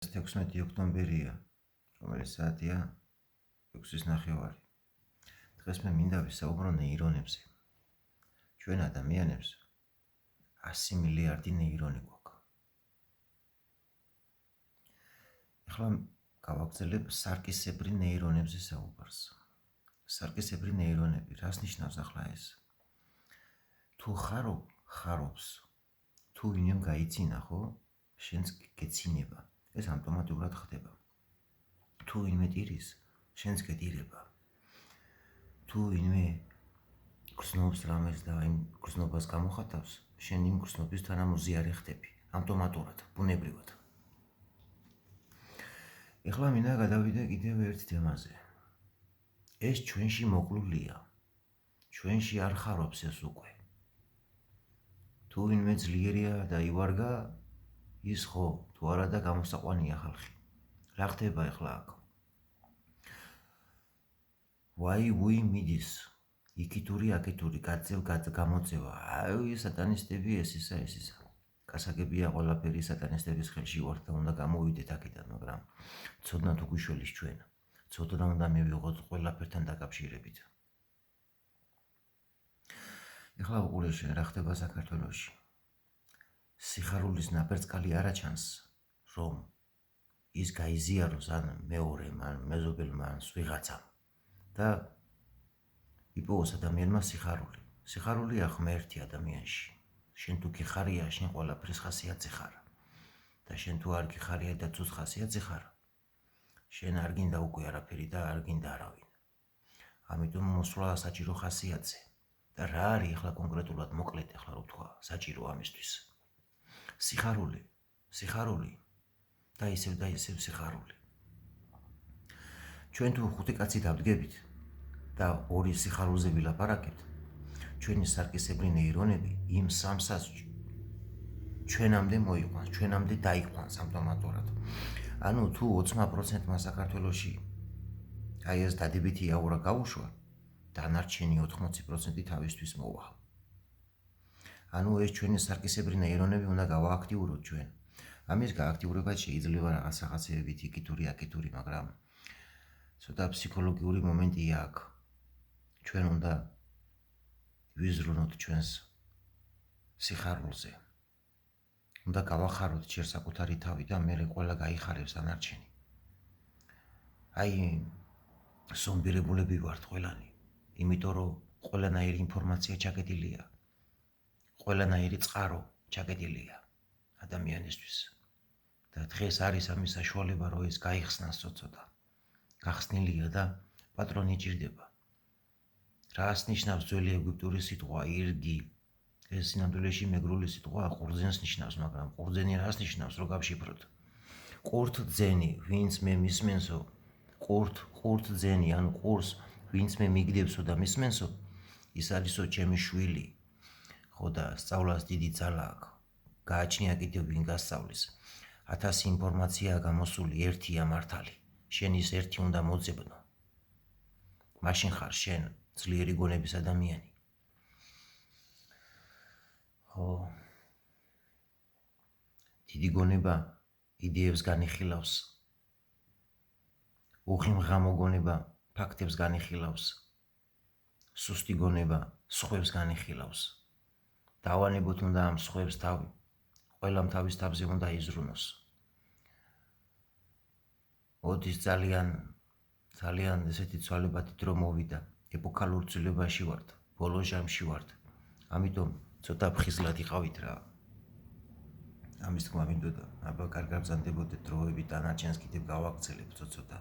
16 ოქტომბერია, რომელიც საათია 6:09. დღეს მე მინდა ვისაუბრო ნეირონებზე. ჩვენ ადამიანებს 100 მილიარდი ნეირონი გვაქვს. ახლა გავაგრძელებ სარკისებრი ნეირონებზე საუბარს. სარკისებრი ნეირონები, რას ნიშნავს ახლა ეს? თუ ხარობს, თუ ვინმემ გაიცინა, ხო? შენც გეცინება. ეს ავტომატურად ხდება. თუ ვინმე ტირის, შენც გეტირება. თუ ვინმე გრძნობს რამეს და იმ გრძნობას გამოხატავს, შენ იმ გრძნობისთან ამოზიარე ხდები, ავტომატურად, ბუნებრივად. ეხლა მინდა გადავიდე კიდევ ერთ თემაზე. ეს ჩვენში მოკლულია. ჩვენში არ ხარობს ეს უკვე. თუ ვინმე ძლიერია და ივარგა, ის ხო, თუ არა და გამოსაყვანია ხალხი. რა ხდება ახლა აქ? ვაი მიდის, იქითური, აქითური, გამოწევა. აი, სატანისტები ესისა. გასაგებია ყველაფერი სატანისტების ხელში ვართ და უნდა გამოვიდეთ აქედან, მაგრამ ცოდნა თუ გვიშველის ჩვენ. ცოდნა უნდა მივიღოთ ყველაფერთან დაკავშირებით. ეხლა უყურე შენ, რა ხდება საქართველოში? სიხარულის ნაპერწკალი არა ჩანს, რომ ის გაიზიაროს ან მეორემ, ან მეზობელმა, ან ვიღაცამ და იპოვოს ადამიანმა სიხარული. სიხარულია ღმერთი ადამიანში. შენ თუ გიხარია, შენ ყველაფრის ხასიათზე ხარ. და შენ თუ არ გიხარია და ცუც ხასიათზე ხარ, შენ არ გინდა უკვე არაფერი და არ გინდა არავინ. ამიტომ მოსვლა საჭირო ხასიათზე. და რა არის ახლა კონკრეტულად მოკლედ ახლა რო თქვა საჭირო ამისთვის? სიხარული და ისევ სიხარული. ჩვენ თუ 5 კაცი დავდგებით და 2 სიხარულზე ვილაპარაკებთ, ჩვენი სარკისებრი ნეირონები იმ 3-ს ჩვენამდე მოიყვანს, ჩვენამდე დაიყვანს ავტომატურად. ანუ თუ 80%-მა საქართველოში აი ეს დადებითი აურა გაუშვა, დანარჩენი 80% თავისთვის მოვა. ანუ ეს ჩვენი სარკისებრი ნეირონები უნდა გავააქტიუროთ ჩვენ. ამის გააქტიურება შეიძლება რაღაც სახასიათებით იქითური, აქითური, მაგრამ ცოტა ფსიქოლოგიური მომენტია აქ. ჩვენ უნდა ვიზრუნოთ ჩვენს სიხარულზე. უნდა გავახაროთ ჯერ საკუთარი თავი და მერე ყველა გაიხარებს დანარჩენი. აი, სომბირებულები ვართ ყველანი, იმიტომ რომ ყველანაირი ინფორმაცია ჩაკეტილია. ყველანაირი წყარო ჩაკეტილია ადამიანისთვის. და დღეს არის ამის საშუალება, რომ ეს გაიხსნას ცოტა. გახსნილია და პატრონი ჭირდება. რას ნიშნავს ძველი ეგვიპტური სიტყვა ირგი? ეს სინამდვილეში მეგრული სიტყვა ყურძენს ნიშნავს, მაგრამ ყურძენი რას ნიშნავს, რო გავშიფროთ? ყურთძენი, ვინც მე მისმენსო, ყურთძენი, ანუ ყურს, ვინც მე მიგდებსო და მისმენსო, ის არისო ჩემი შვილი. ხო და სწავლას დიდი ძალა აქვს. გააჩნია კიდევ ვინ გასწავლის. 1000 ინფორმაციაა გამოსული, ერთია მართალი. შენ ის ერთი უნდა მოძებნო. მაშინ ხარ შენ ძლიერი გონების ადამიანი. ხო. დიდი გონება იდეებს განიხილავს. უღიმღამო გონება ფაქტებს განიხილავს. სუსტი გონება სხვებს განიხილავს. დავანებოთ უნდა ამ სხვებს თავი. ყველამ თავის თავზე უნდა იზრუნოს. ოდის ძალიან ესეთი ცვალებადი დრო მოვიდა. ეპოქალურ ცვლილებაში ვართ, ბოლო ჟამში ვართ. ამიტომ ცოტა ფხიზლად იყავით რა. ამის თქმა მინდოდა, აბა კარგად ბრძანდებოდეთ დროებით, დანარჩენს კიდევ გავაგრძელებთ ცოტა.